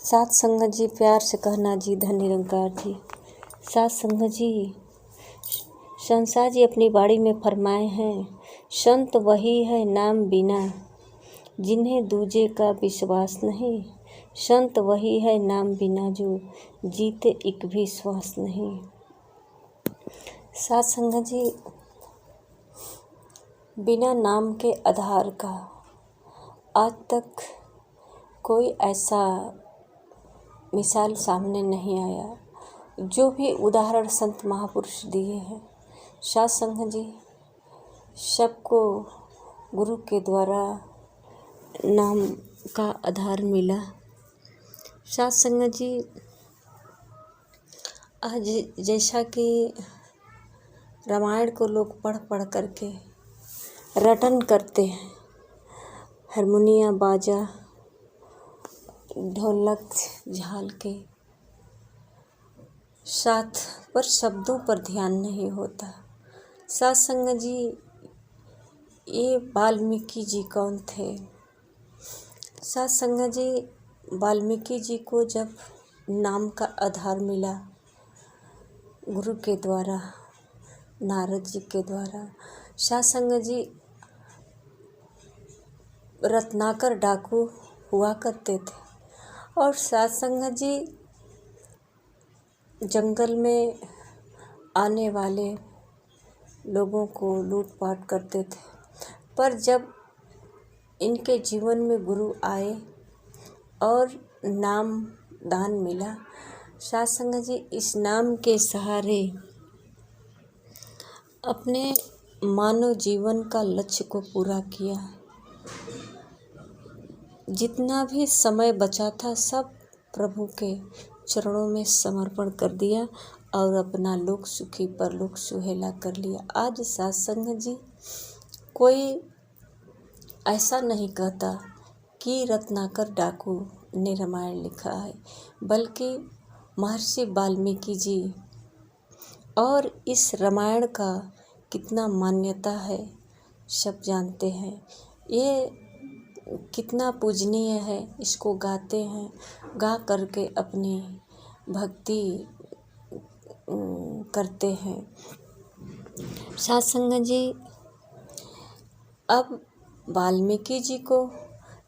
सात संगत जी प्यार से कहना जी धन निरंकार जी। सात संगत जी शंसा जी अपनी बाड़ी में फरमाए हैं, संत वही है नाम बिना जिन्हें दूजे का विश्वास नहीं। संत वही है नाम बिना जो जीते एक भी श्वास नहीं। सात संगत जी बिना नाम के आधार का आज तक कोई ऐसा मिसाल सामने नहीं आया। जो भी उदाहरण संत महापुरुष दिए हैं, सात संगत जी सबको गुरु के द्वारा नाम का आधार मिला। सात संगत जी आज जैसा कि रामायण को लोग पढ़ पढ़ करके रटन करते हैं, हारमोनिया बाजा ढोलक झाल के साथ, पर शब्दों पर ध्यान नहीं होता। सात संगत जी ये वाल्मीकि जी कौन थे? सात संगत जी वाल्मीकि जी को जब नाम का आधार मिला गुरु के द्वारा, नारद जी के द्वारा, सात संगत जी रत्नाकर डाकू हुआ करते थे और सात संगत जी जंगल में आने वाले लोगों को लूटपाट करते थे। पर जब इनके जीवन में गुरु आए और नाम दान मिला, सात संगत जी इस नाम के सहारे अपने मानव जीवन का लक्ष्य को पूरा किया। जितना भी समय बचा था सब प्रभु के चरणों में समर्पण कर दिया और अपना लोक सुखी परलोक सुहेला कर लिया। आज सात संगत जी कोई ऐसा नहीं कहता कि रत्नाकर डाकू ने रामायण लिखा है, बल्कि महर्षि वाल्मीकि जी। और इस रामायण का कितना मान्यता है सब जानते हैं। ये कितना पूजनीय है, इसको गाते हैं, गा करके अपनी भक्ति करते हैं। सात संगत जी अब वाल्मीकि जी को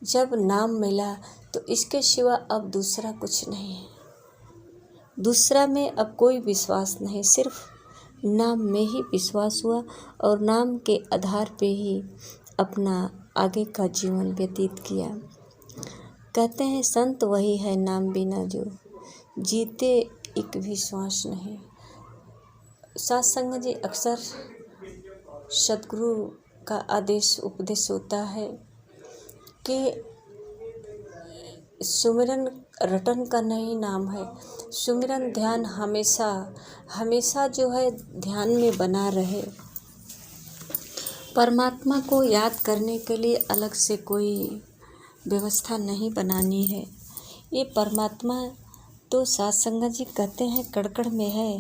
जब नाम मिला तो इसके सिवा अब दूसरा कुछ नहीं है। दूसरा में अब कोई विश्वास नहीं, सिर्फ नाम में ही विश्वास हुआ और नाम के आधार पे ही अपना आगे का जीवन व्यतीत किया। कहते हैं संत वही है नाम बिना जो जीते एक भी श्वास नहीं। सात संगत जी अक्सर सद्गुरु का आदेश उपदेश होता है कि सुमिरन रटन का नहीं नाम है, सुमिरन ध्यान हमेशा हमेशा जो है ध्यान में बना रहे। परमात्मा को याद करने के लिए अलग से कोई व्यवस्था नहीं बनानी है। ये परमात्मा तो सात संगत जी कहते हैं कड़कड़ में है,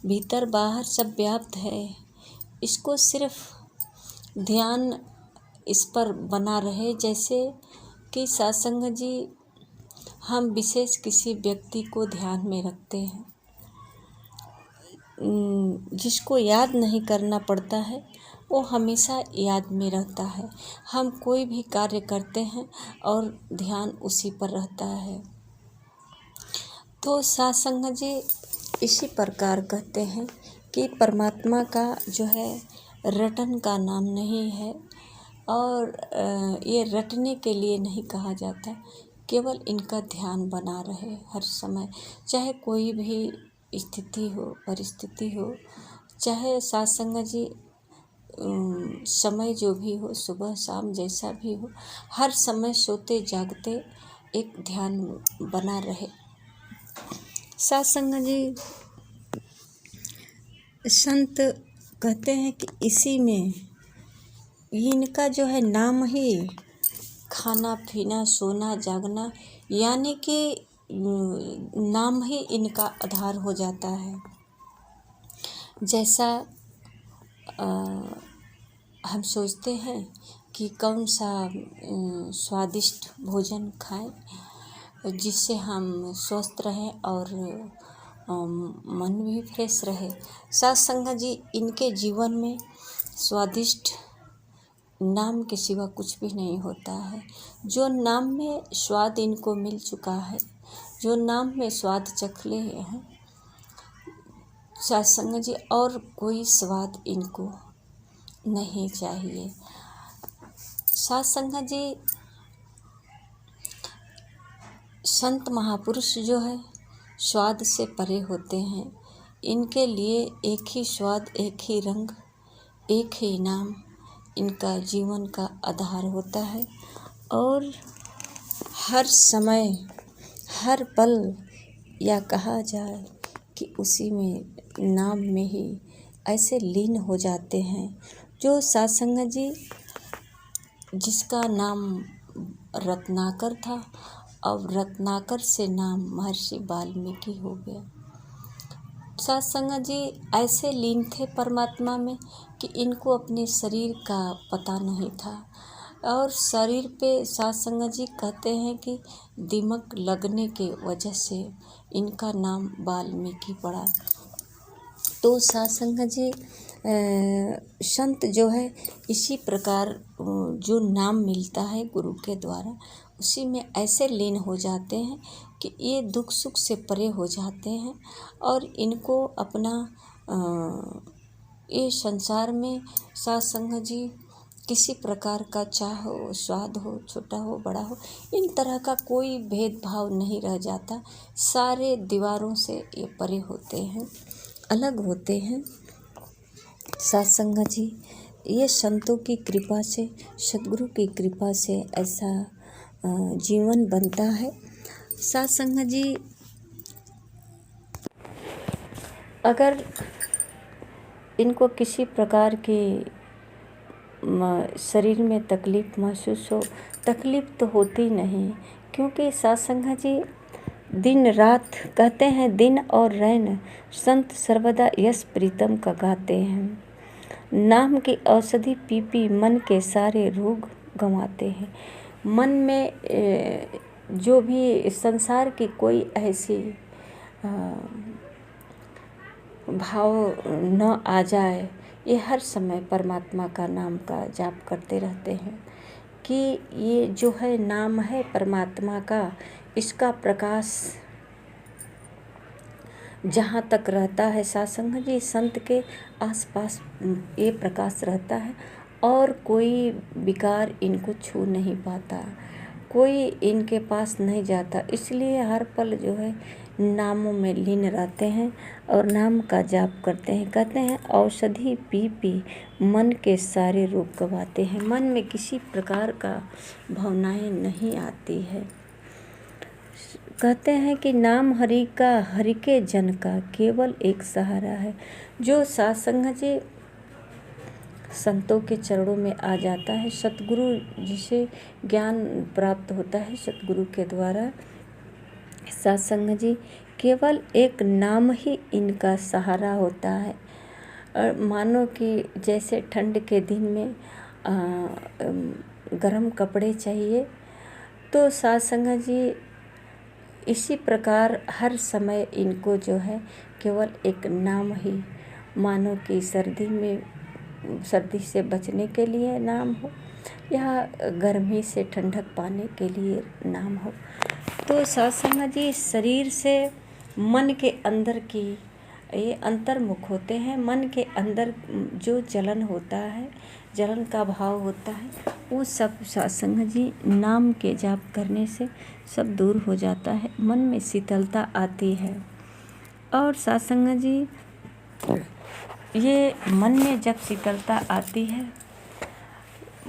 भीतर बाहर सब व्याप्त है। इसको सिर्फ ध्यान इस पर बना रहे, जैसे कि सात संगत जी हम विशेष किसी व्यक्ति को ध्यान में रखते हैं, जिसको याद नहीं करना पड़ता है वो हमेशा याद में रहता है। हम कोई भी कार्य करते हैं और ध्यान उसी पर रहता है। तो सात संगत जी इसी प्रकार कहते हैं कि परमात्मा का जो है रटन का नाम नहीं है और ये रटने के लिए नहीं कहा जाता, केवल इनका ध्यान बना रहे हर समय, चाहे कोई भी स्थिति हो परिस्थिति हो। चाहे सात संगत जी समय जो भी हो, सुबह शाम जैसा भी हो, हर समय सोते जागते एक ध्यान बना रहे। सात संगत जी संत कहते हैं कि इसी में इनका जो है नाम ही खाना पीना सोना जागना, यानी कि नाम ही इनका आधार हो जाता है। जैसा हम सोचते हैं कि कौन सा स्वादिष्ट भोजन खाएं, जिससे हम स्वस्थ रहें और मन भी फ्रेश रहे। साथ संगत जी, इनके जीवन में स्वादिष्ट नाम के सिवा कुछ भी नहीं होता है। जो नाम में स्वाद इनको मिल चुका है, जो नाम में स्वाद चख ले हैं साथ संगत जी, और कोई स्वाद इनको नहीं चाहिए। साथ संगत जी, संत महापुरुष जो है स्वाद से परे होते हैं। इनके लिए एक ही स्वाद, एक ही रंग, एक ही नाम इनका जीवन का आधार होता है। और हर समय, हर पल, या कहा जाए कि उसी में नाम में ही ऐसे लीन हो जाते हैं। जो साथ संगत जी, जिसका नाम रत्नाकर था, अब रत्नाकर से नाम महर्षि वाल्मीकि हो गया। साथ संगत जी, ऐसे लीन थे परमात्मा में कि इनको अपने शरीर का पता नहीं था। और शरीर पे साथ संगत जी कहते हैं कि दीमक लगने के वजह से इनका नाम वाल्मीकि पड़ा। तो साथ संगत जी, संत जो है इसी प्रकार जो नाम मिलता है गुरु के द्वारा, उसी में ऐसे लीन हो जाते हैं कि ये दुख सुख से परे हो जाते हैं। और इनको अपना ये संसार में साथ संगत जी किसी प्रकार का चाह हो, स्वाद हो, छोटा हो, बड़ा हो, इन तरह का कोई भेदभाव नहीं रह जाता। सारे दीवारों से ये परे होते हैं, अलग होते हैं। साथ संगत जी, ये संतों की कृपा से, सद्गुरु की कृपा से ऐसा जीवन बनता है। साथ संगत जी, अगर इनको किसी प्रकार की शरीर में तकलीफ़ महसूस हो, तकलीफ़ तो होती नहीं, क्योंकि साथ संगत जी दिन रात कहते हैं, दिन और रैन संत सर्वदा यश प्रीतम का गाते हैं। नाम की औषधि पी पी मन के सारे रोग गंवाते हैं। मन में जो भी संसार की कोई ऐसी भाव न आ जाए, ये हर समय परमात्मा का नाम का जाप करते रहते हैं कि ये जो है नाम है परमात्मा का, इसका प्रकाश जहाँ तक रहता है साथ संगत जी, संत के आसपास ये प्रकाश रहता है और कोई विकार इनको छू नहीं पाता, कोई इनके पास नहीं जाता। इसलिए हर पल जो है नामों में लीन रहते हैं और नाम का जाप करते हैं। कहते हैं औषधि पी पी मन के सारे रोग गवाते हैं। मन में किसी प्रकार का भावनाएं नहीं आती है। कहते हैं कि नाम हरि का, हरि के जन का केवल एक सहारा है। जो साथ संगत जी संतों के चरणों में आ जाता है, सतगुरु जिसे ज्ञान प्राप्त होता है सतगुरु के द्वारा, साथ संगत जी केवल एक नाम ही इनका सहारा होता है। और मानो कि जैसे ठंड के दिन में गर्म कपड़े चाहिए, तो साथ संगत जी इसी प्रकार हर समय इनको जो है केवल एक नाम ही, मानो कि सर्दी से बचने के लिए नाम हो या गर्मी से ठंडक पाने के लिए नाम हो। तो साथ संगत जी शरीर से मन के अंदर की ये अंतर्मुख होते हैं। मन के अंदर जो जलन होता है, जलन का भाव होता है, वो सब साथ संगत जी नाम के जाप करने से सब दूर हो जाता है, मन में शीतलता आती है। और साथ संगत जी ये मन में जब शीतलता आती है,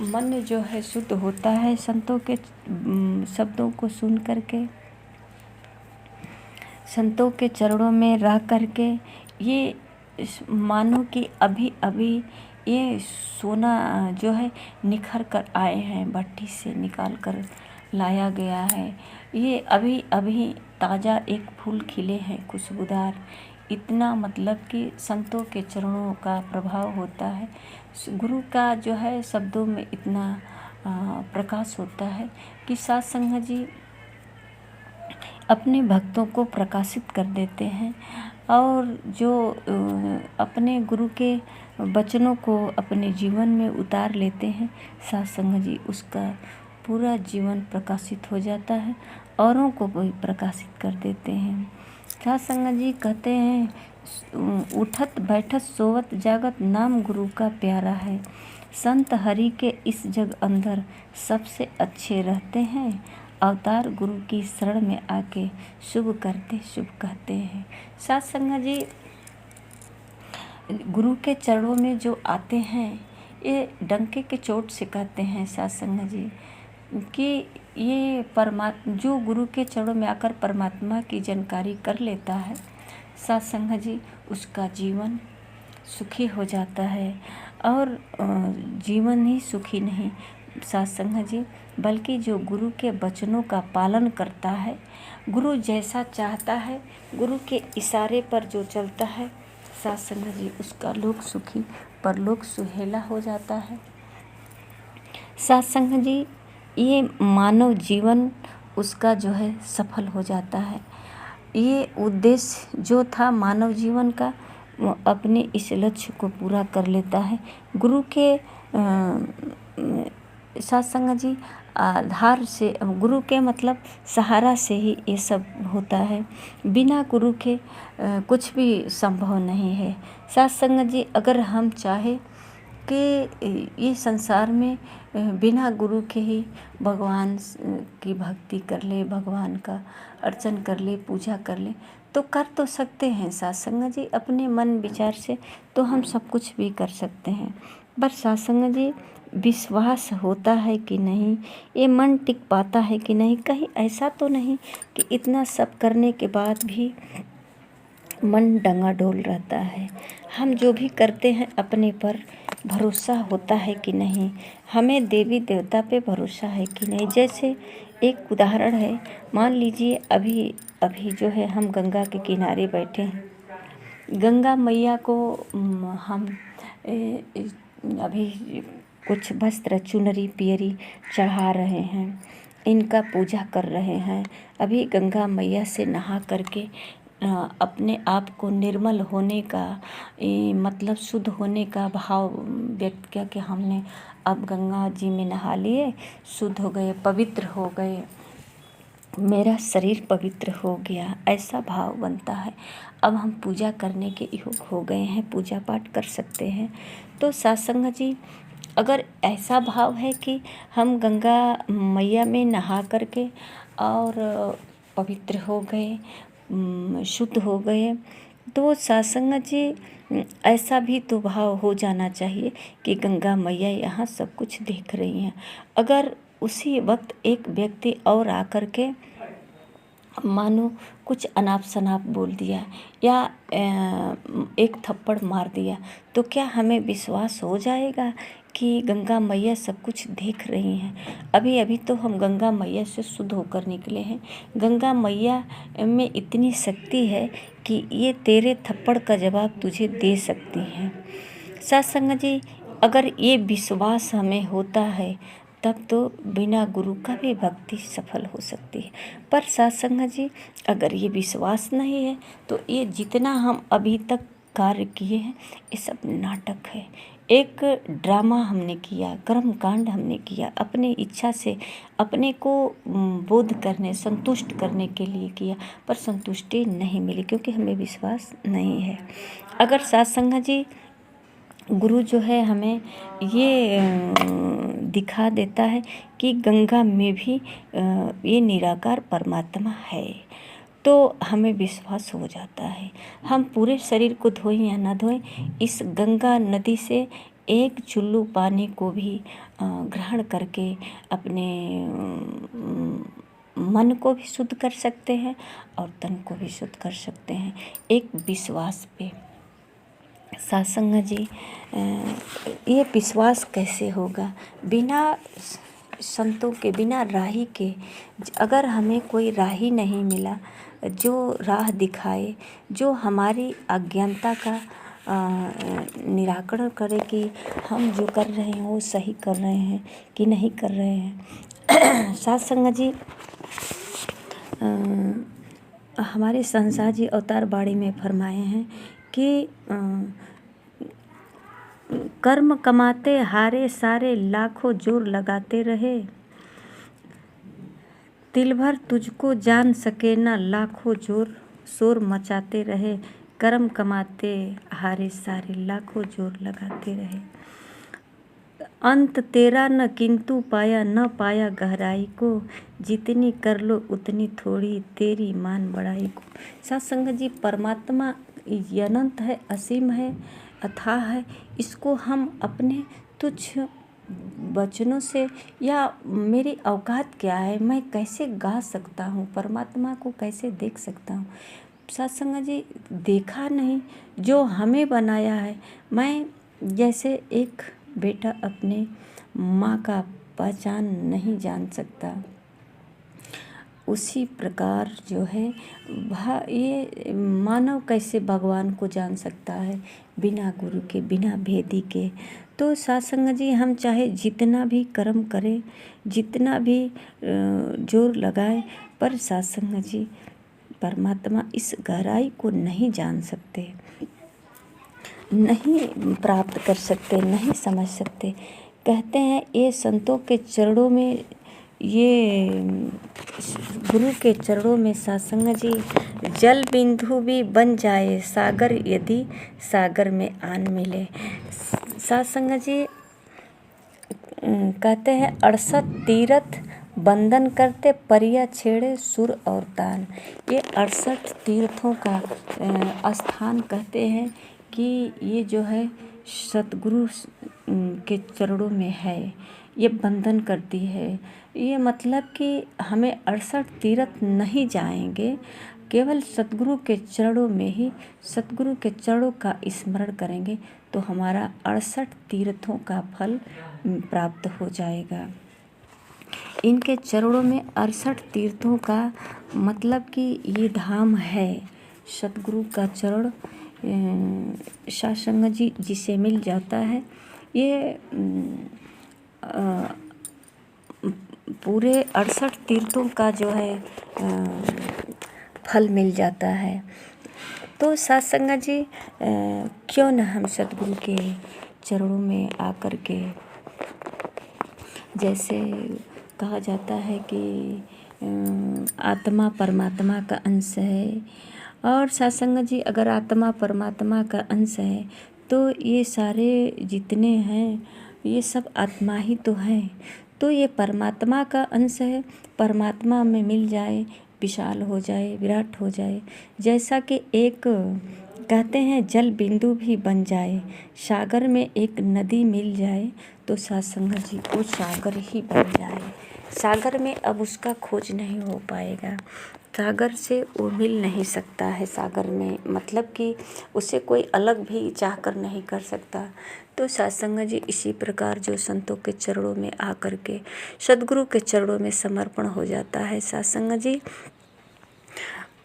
मन जो है शुद्ध होता है संतों के शब्दों को सुन करके, संतों के चरणों में रह करके, ये मानो कि अभी अभी ये सोना जो है निखर कर आए हैं, भट्टी से निकाल कर लाया गया है। ये अभी अभी ताज़ा एक फूल खिले हैं खुशबूदार। इतना मतलब कि संतों के चरणों का प्रभाव होता है, गुरु का जो है शब्दों में इतना प्रकाश होता है कि साथ संगत जी अपने भक्तों को प्रकाशित कर देते हैं और जो अपने गुरु के वचनों को अपने जीवन में उतार लेते हैं, साथ संगत जी, उसका पूरा जीवन प्रकाशित हो जाता है, औरों को भी प्रकाशित कर देते हैं। साथ संगत जी कहते हैं, उठत बैठत सोवत जागत नाम गुरु का प्यारा है। संत हरि के इस जग अंदर सबसे अच्छे रहते हैं। अवतार गुरु की शरण में आके शुभ करते शुभ कहते हैं। साथ संगत जी, गुरु के चरणों में जो आते हैं, ये डंके के चोट से कहते हैं साथ संगत जी कि ये जो गुरु के चरणों में आकर परमात्मा की जानकारी कर लेता है, साथ संगत जी, उसका जीवन सुखी हो जाता है। और जीवन ही सुखी नहीं साथ संगत जी, बल्कि जो गुरु के वचनों का पालन करता है, गुरु जैसा चाहता है, गुरु के इशारे पर जो चलता है, साथ संगत जी, उसका लोक सुखी परलोक सुहेला हो जाता है। साथ संगत जी, ये मानव जीवन उसका जो है सफल हो जाता है। ये उद्देश्य जो था मानव जीवन का, वो अपने इस लक्ष्य को पूरा कर लेता है। गुरु के साथ संगत जी, आधार से, गुरु के मतलब सहारा से ही ये सब होता है। बिना गुरु के कुछ भी संभव नहीं है। साथ संगत जी, अगर हम चाहे कि ये संसार में बिना गुरु के ही भगवान की भक्ति कर ले, भगवान का अर्चन कर ले, पूजा कर ले, तो कर तो सकते हैं साथ संगत जी, अपने मन विचार से तो हम सब कुछ भी कर सकते हैं। पर साथ संगत जी, विश्वास होता है कि नहीं, ये मन टिक पाता है कि नहीं, कहीं ऐसा तो नहीं कि इतना सब करने के बाद भी मन डंगाडोल रहता है। हम जो भी करते हैं अपने पर भरोसा होता है कि नहीं, हमें देवी देवता पे भरोसा है कि नहीं। जैसे एक उदाहरण है, मान लीजिए अभी जो है हम गंगा के किनारे बैठे हैं, गंगा मैया को हम अभी कुछ वस्त्र, चुनरी, पियरी चढ़ा रहे हैं, इनका पूजा कर रहे हैं। अभी गंगा मैया से नहा करके अपने आप को निर्मल होने का मतलब शुद्ध होने का भाव व्यक्त किया कि हमने अब गंगा जी में नहा लिए, शुद्ध हो गए, पवित्र हो गए, मेरा शरीर पवित्र हो गया, ऐसा भाव बनता है। अब हम पूजा करने के योग हो गए हैं, पूजा पाठ कर सकते हैं। तो साथ संगत जी, अगर ऐसा भाव है कि हम गंगा मैया में नहा करके और पवित्र हो गए, शुद्ध हो गए, तो साथ संगत जी, ऐसा भी तो भाव हो जाना चाहिए कि गंगा मैया यहाँ सब कुछ देख रही हैं। अगर उसी वक्त एक व्यक्ति और आकर के मानो कुछ अनाप शनाप बोल दिया या एक थप्पड़ मार दिया, तो क्या हमें विश्वास हो जाएगा कि गंगा मैया सब कुछ देख रही हैं? अभी अभी तो हम गंगा मैया से शुद्ध होकर निकले हैं। गंगा मैया में इतनी शक्ति है कि ये तेरे थप्पड़ का जवाब तुझे दे सकती हैं। साथ संगत जी, अगर ये विश्वास हमें होता है, तब तो बिना गुरु का भी भक्ति सफल हो सकती है। पर साथ संगत जी, अगर ये विश्वास नहीं है, तो ये जितना हम अभी तक कार्य किए हैं, ये सब नाटक है। एक ड्रामा हमने किया, कर्म कांड हमने किया, अपनी इच्छा से अपने को बोध करने, संतुष्ट करने के लिए किया, पर संतुष्टि नहीं मिली क्योंकि हमें विश्वास नहीं है। अगर साथ संगत जी, गुरु जो है हमें ये दिखा देता है कि गंगा में भी ये निराकार परमात्मा है, तो हमें विश्वास हो जाता है। हम पूरे शरीर को धोएं या ना धोएं, इस गंगा नदी से एक चुल्लू पानी को भी ग्रहण करके अपने मन को भी शुद्ध कर सकते हैं और तन को भी शुद्ध कर सकते हैं, एक विश्वास पे। साथ संगत जी, ये विश्वास कैसे होगा? बिना संतों के, बिना राही के, अगर हमें कोई राही नहीं मिला जो राह दिखाए, जो हमारी अज्ञानता का निराकरण करे कि हम जो कर रहे हैं वो सही कर रहे हैं कि नहीं कर रहे हैं। साथ संगत जी, हमारे संसार जी अवतार बाड़ी में फरमाए हैं कि कर्म कमाते हारे सारे, लाखों जोर लगाते रहे, तिल भर तुझको जान सके ना, लाखों जोर शोर मचाते रहे। कर्म कमाते हारे सारे, लाखों जोर लगाते रहे, अंत तेरा न किंतु पाया, न पाया गहराई को, जितनी कर लो उतनी थोड़ी, तेरी मान बड़ाई को। सत्संग जी, परमात्मा अनंत है, असीम है, अथाह है। इसको हम अपने तुच्छ वचनों से, या मेरी औकात क्या है, मैं कैसे गा सकता हूँ, परमात्मा को कैसे देख सकता हूँ। सत्संग जी, देखा नहीं, जो हमें बनाया है। मैं जैसे एक बेटा अपने माँ का पहचान नहीं जान सकता, उसी प्रकार जो है ये मानव कैसे भगवान को जान सकता है, बिना गुरु के, बिना भेदी के। तो सत्संग जी, हम चाहे जितना भी कर्म करें, जितना भी जोर लगाए, पर सत्संग जी, परमात्मा इस गहराई को नहीं जान सकते, नहीं प्राप्त कर सकते, नहीं समझ सकते। कहते हैं ये संतों के चरणों में, ये गुरु के चरणों में सत्संग जी, जल बिंदु भी बन जाए सागर, यदि सागर में आन मिले। सत्संग जी कहते हैं 68 तीर्थ बंधन करते, परिया छेड़े सुर और तान। ये 68 तीर्थों का स्थान कहते हैं कि ये जो है सतगुरु के चरणों में है, ये बंधन करती है। ये मतलब कि हमें 68 तीर्थ नहीं जाएंगे, केवल सतगुरु के चरणों में ही, सतगुरु के चरणों का स्मरण करेंगे तो हमारा 68 तीर्थों का फल प्राप्त हो जाएगा। इनके चरणों में 68 तीर्थों का मतलब कि ये धाम है, सतगुरु का चरण। सत्संग जी जिसे मिल जाता है, ये पूरे 68 तीर्थों का जो है फल मिल जाता है। तो सत्संग जी, क्यों न हम सतगुरु के चरणों में आकर के, जैसे कहा जाता है कि आत्मा परमात्मा का अंश है, और सत्संग जी अगर आत्मा परमात्मा का अंश है तो ये सारे जितने हैं ये सब आत्मा ही तो है। तो ये परमात्मा का अंश है, परमात्मा में मिल जाए, विशाल हो जाए, विराट हो जाए। जैसा कि एक कहते हैं जल बिंदु भी बन जाए, सागर में एक नदी मिल जाए, तो सत्संग जी वो सागर ही बन जाए। सागर में अब उसका खोज नहीं हो पाएगा, सागर से वो मिल नहीं सकता है। सागर में मतलब कि उसे कोई अलग भी चाहकर नहीं कर सकता। तो सत्संग जी इसी प्रकार जो संतों के चरणों में आकर के सद्गुरु के चरणों में समर्पण हो जाता है, सत्संग जी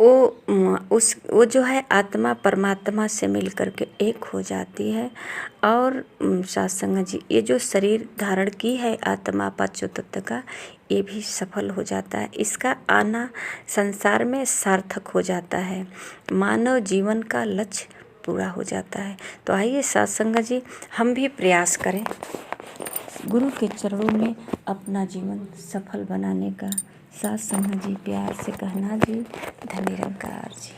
वो जो है आत्मा परमात्मा से मिल करके एक हो जाती है। और सत्संग जी ये जो शरीर धारण की है आत्मा पांचों तत्व का, ये भी सफल हो जाता है। इसका आना संसार में सार्थक हो जाता है, मानव जीवन का लक्ष्य पूरा हो जाता है। तो आइए सत्संग जी हम भी प्रयास करें गुरु के चरणों में अपना जीवन सफल बनाने का। सत्संग जी प्यार से कहना जी, धन्य निरंकार जी।